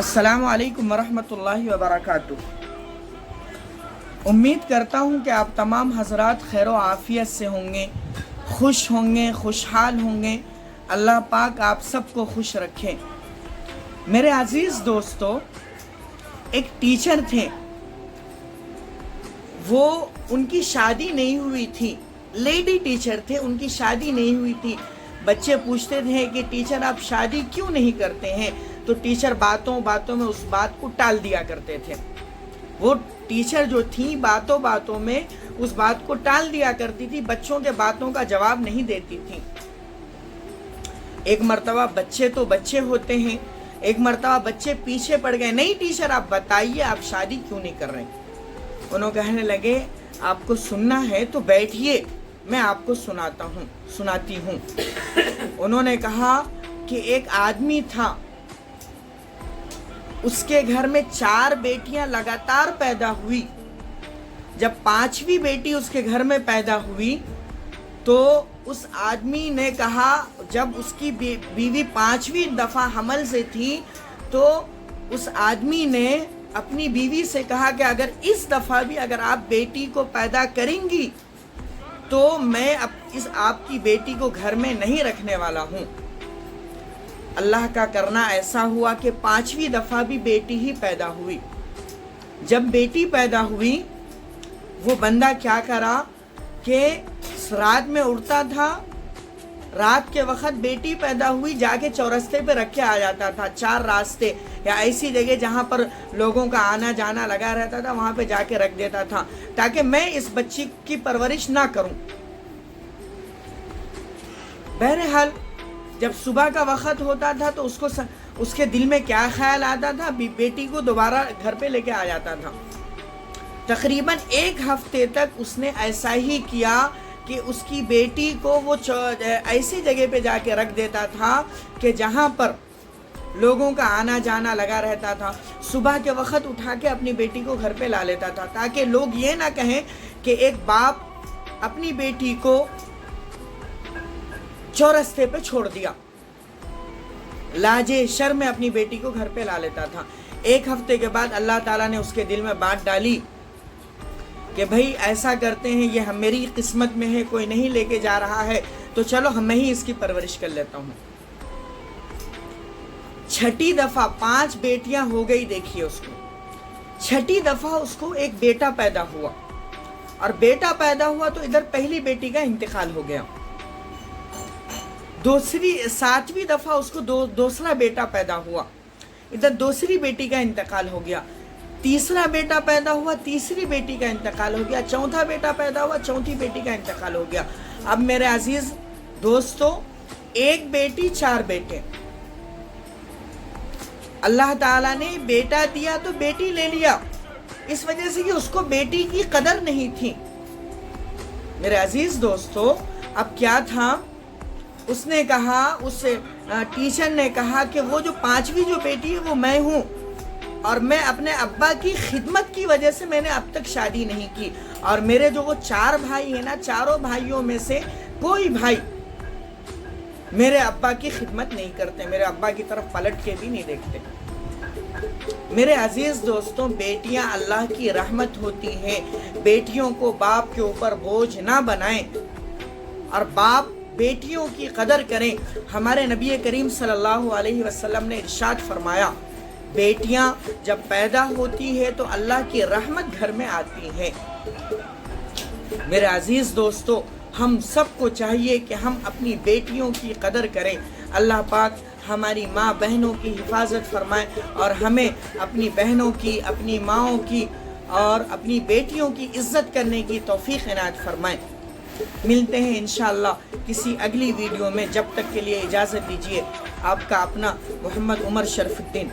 अस्सलामु अलैकुम वरहमतुल्लाहि वबरकातुह। उम्मीद करता हूँ कि आप तमाम हज़रात खैर व आफ़ियत से होंगे, खुश होंगे, खुशहाल होंगे। अल्लाह पाक आप सबको खुश रखे। मेरे अज़ीज़ दोस्तों, एक टीचर थे, वो उनकी शादी नहीं हुई थी, लेडी टीचर थे, उनकी शादी नहीं हुई थी। बच्चे पूछते थे कि टीचर आप शादी क्यों नहीं करते हैं, तो टीचर बातों बातों में उस बात को टाल दिया करते थे। वो टीचर जो थी बातों बातों में उस बात को टाल दिया करती थी, बच्चों के बातों का जवाब नहीं देती थी। एक मर्तबा बच्चे तो बच्चे होते हैं, एक मर्तबा बच्चे पीछे पड़ गए, नहीं टीचर आप बताइए आप शादी क्यों नहीं कर रहे। उन्होंने कहने लगे आपको सुनना है तो बैठिए, मैं आपको सुनाती हूँ। उन्होंने कहा कि एक आदमी था, उसके घर में 4 बेटियां लगातार पैदा हुई। जब 5वीं बेटी उसके घर में पैदा हुई तो उस आदमी ने कहा, जब उसकी बीवी 5वीं दफ़ा हमल से थी तो उस आदमी ने अपनी बीवी से कहा कि अगर इस दफ़ा भी अगर आप बेटी को पैदा करेंगी तो मैं आपकी बेटी को घर में नहीं रखने वाला हूँ। अल्लाह का करना ऐसा हुआ कि 5वीं दफ़ा भी बेटी ही पैदा हुई। जब बेटी पैदा हुई, वो बंदा क्या करा कि रात में उठता था, रात के वक्त बेटी पैदा हुई, जाके चौरस्ते पे रख के आ जाता था। 4 रास्ते या ऐसी जगह जहाँ पर लोगों का आना जाना लगा रहता था, वहाँ पे जाके रख देता था ताकि मैं इस बच्ची की परवरिश ना करूँ। बहरहाल जब सुबह का वक्त होता था तो उसके दिल में क्या ख्याल आता था, बेटी को दोबारा घर पे लेके आ जाता था। तकरीबन 1 हफ्ते तक उसने ऐसा ही किया कि उसकी बेटी को वो ऐसी जगह पे जाके रख देता था कि जहाँ पर लोगों का आना जाना लगा रहता था। सुबह के वक्त उठा के अपनी बेटी को घर पे ला लेता था ताकि लोग ये ना कहें कि एक बाप अपनी बेटी को चौरस्ते पे छोड़ दिया। लाजे शर्म अपनी बेटी को घर पे ला लेता था। 1 हफ्ते के बाद अल्लाह ताला ने उसके दिल में बात डाली कि भाई ऐसा करते हैं, ये मेरी किस्मत में है, कोई नहीं लेके जा रहा है तो चलो मैं ही इसकी परवरिश कर लेता हूँ। 6ठी दफ़ा 5 बेटियां हो गई। देखिए उसको 6ठी दफ़ा उसको एक बेटा पैदा हुआ, और बेटा पैदा हुआ तो इधर पहली बेटी का इंतकाल हो गया। 7वीं दफ़ा उसको दूसरा बेटा पैदा हुआ, इधर दूसरी बेटी का इंतकाल हो गया। तीसरा बेटा पैदा हुआ, तीसरी बेटी का इंतकाल हो गया। चौथा बेटा पैदा हुआ, चौथी बेटी का इंतकाल हो गया। अब मेरे अजीज दोस्तों, 1 बेटी 4 बेटे। अल्लाह ताला ने बेटा दिया तो बेटी ले लिया, इस वजह से कि उसको बेटी की कदर नहीं थी। मेरे अजीज दोस्तों, अब क्या था, उसने कहा, उस टीचर ने कहा कि वो जो 5वीं जो बेटी है वो मैं हूँ, और मैं अपने अब्बा की खिदमत की वजह से मैंने अब तक शादी नहीं की, और मेरे जो वो 4 भाई हैं ना, चारों भाइयों में से कोई भाई मेरे अब्बा की खिदमत नहीं करते, मेरे अब्बा की तरफ पलट के भी नहीं देखते। मेरे अजीज दोस्तों, बेटियां अल्लाह की रहमत होती हैं। बेटियों को बाप के ऊपर बोझ ना बनाएं और बाप बेटियों की कदर करें। हमारे नबी करीम सल्लल्लाहु अलैहि वसल्लम ने इरशाद फरमाया, बेटियां जब पैदा होती है तो अल्लाह की रहमत घर में आती है। मेरे अजीज दोस्तों, हम सबको चाहिए कि हम अपनी बेटियों की कदर करें। अल्लाह पाक हमारी माँ बहनों की हिफाजत फरमाए और हमें अपनी बहनों की, अपनी माँओं की और अपनी बेटियों की इज्जत करने की तौफीक इनायत फरमाए। मिलते हैं इंशाअल्लाह किसी अगली वीडियो में। जब तक के लिए इजाज़त दीजिए। आपका अपना मोहम्मद उमर शरफुद्दीन।